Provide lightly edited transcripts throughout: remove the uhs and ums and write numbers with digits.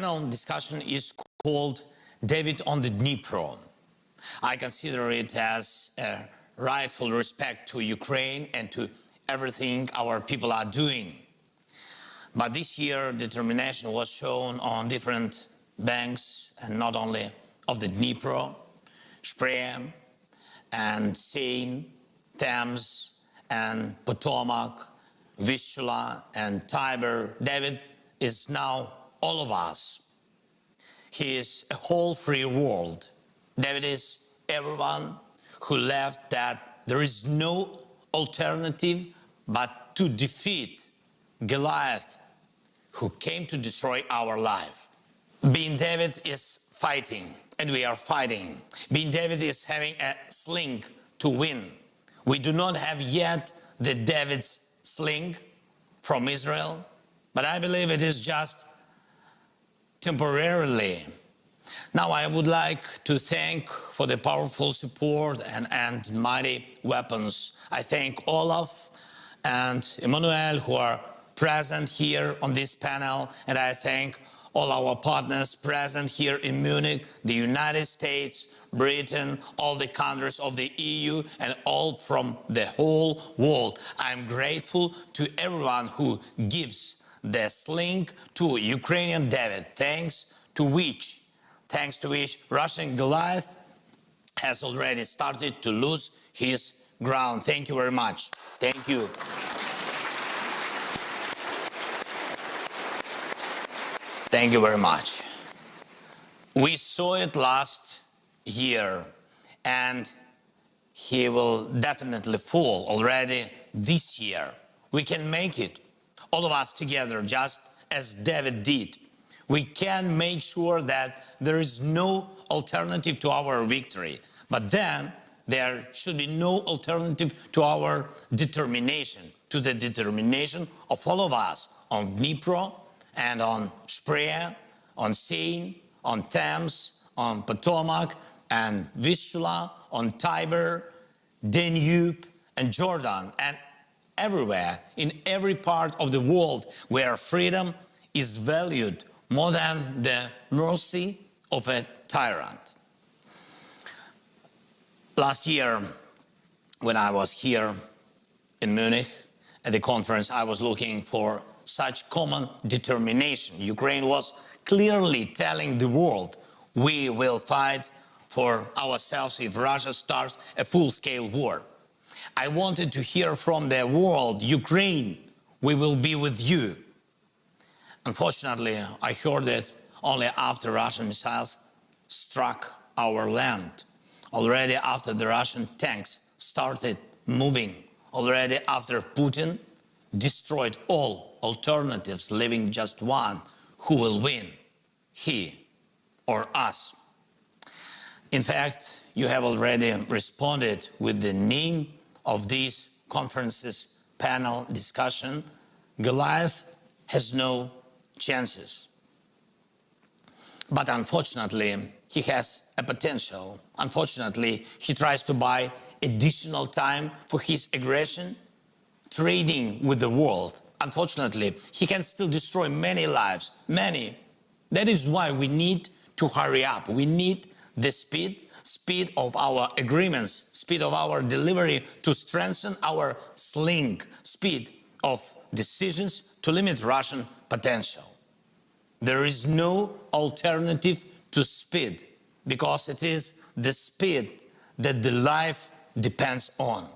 Panel discussion is called David on the Dnipro. I consider it as a rightful respect to Ukraine and to everything our people are doing. But this year, determination was shown on different banks, and not only of the Dnipro, Spree, and Seine, Thames, and Potomac, Vistula, and Tiber. David is now all of us. He is a whole free world. David is everyone who left that there is no alternative but to defeat Goliath, who came to destroy our life. Being David is fighting, and we are fighting. Being David is having a sling to win. We do not have yet the David's sling from Israel, but I believe it is just temporarily. Now I would like to thank for the powerful support and mighty weapons. I thank Olaf and Emmanuel who are present here on this panel, and I thank all our partners present here in Munich, the United States, Britain, all the countries of the EU, and all from the whole world. I'm grateful to everyone who gives the sling to Ukrainian David, thanks to which Russian Goliath has already started to lose his ground. Thank you very much. Thank you. Thank you very much. We saw it last year, and he will definitely fall already this year. We can make it, all of us together, just as David did. We can make sure that there is no alternative to our victory. But then there should be no alternative to our determination, to the determination of all of us on Dnipro and on Spree, on Seine, on Thames, on Potomac and Vistula, on Tiber, Danube and Jordan, and everywhere, in every part of the world where freedom is valued more than the mercy of a tyrant. Last year, when I was here in Munich at the conference, I was looking for such common determination. Ukraine was clearly telling the world, we will fight for ourselves if Russia starts a full-scale war. I wanted to hear from the world, Ukraine, we will be with you. Unfortunately, I heard it only after Russian missiles struck our land, already after the Russian tanks started moving, already after Putin destroyed all alternatives, leaving just one: who will win, he or us? In fact, you have already responded with the name of this conference's panel discussion. Goliath has no chances. But unfortunately, he has a potential. Unfortunately, he tries to buy additional time for his aggression, trading with the world. Unfortunately, he can still destroy many lives, many. That is why we need to hurry up. We need the speed of our agreements, speed of our delivery to strengthen our sling, speed of decisions to limit Russian potential. There is no alternative to speed, because it is the speed that the life depends on.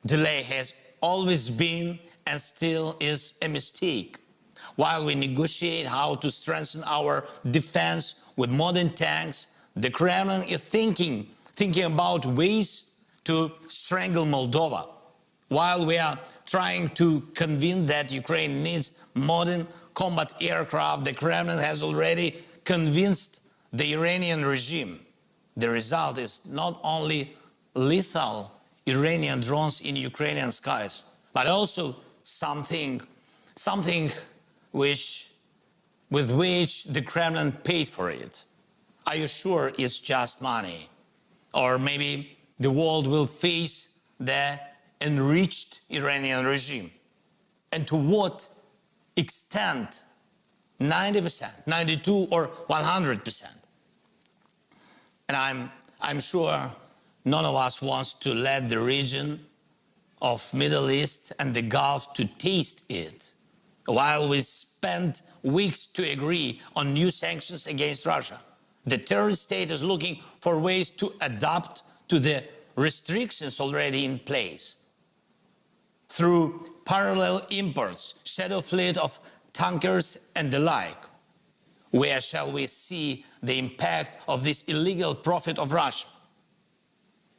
Delay has always been and still is a mistake. While we negotiate how to strengthen our defense with modern tanks, the Kremlin is thinking about ways to strangle Moldova. While we are trying to convince that Ukraine needs modern combat aircraft, the Kremlin has already convinced the Iranian regime. The result is not only lethal Iranian drones in Ukrainian skies, but also something with which the Kremlin paid for it. Are you sure it's just money? Or maybe the world will face the enriched Iranian regime? And to what extent 90%, 92 or 100%. And I'm sure none of us wants to let the region of Middle East and the Gulf to taste it, while we spent weeks to agree on new sanctions against Russia. The terrorist state is looking for ways to adapt to the restrictions already in place through parallel imports, shadow fleet of tankers and the like. Where shall we see the impact of this illegal profit of Russia?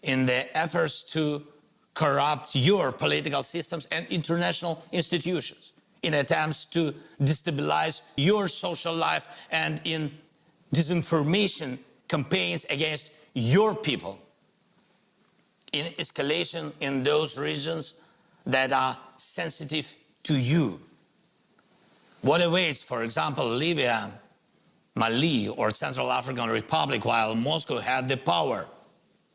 In the efforts to corrupt your political systems and international institutions, in attempts to destabilize your social life, and in disinformation campaigns against your people, in escalation in those regions that are sensitive to you. What awaits, for example, Libya, Mali, or Central African Republic while Moscow had the power?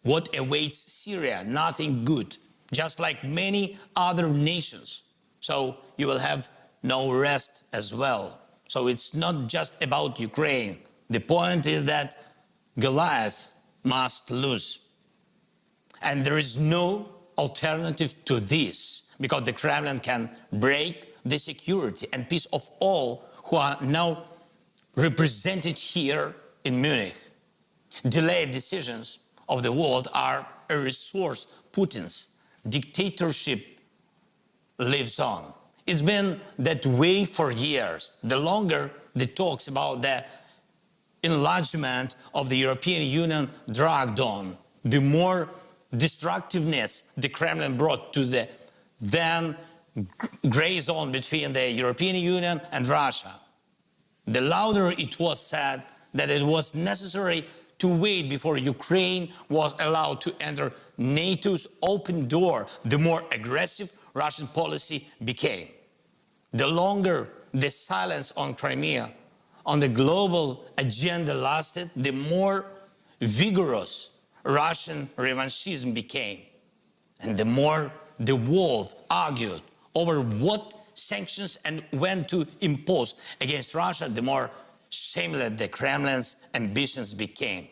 What awaits Syria? Nothing good, just like many other nations. So you will have no rest as well. So it's not just about Ukraine. The point is that Goliath must lose. And there is no alternative to this, because the Kremlin can break the security and peace of all who are now represented here in Munich. Delayed decisions of the world are a resource. Putin's dictatorship lives on. It's been that way for years. The longer the talks about the enlargement of the European Union dragged on, the more destructiveness the Kremlin brought to the then gray zone between the European Union and Russia. The louder it was said that it was necessary to wait before Ukraine was allowed to enter NATO's open door, the more aggressive Russian policy became. The longer the silence on Crimea on the global agenda lasted, the more vigorous Russian revanchism became. And the more the world argued over what sanctions and when to impose against Russia, the more shameless the Kremlin's ambitions became.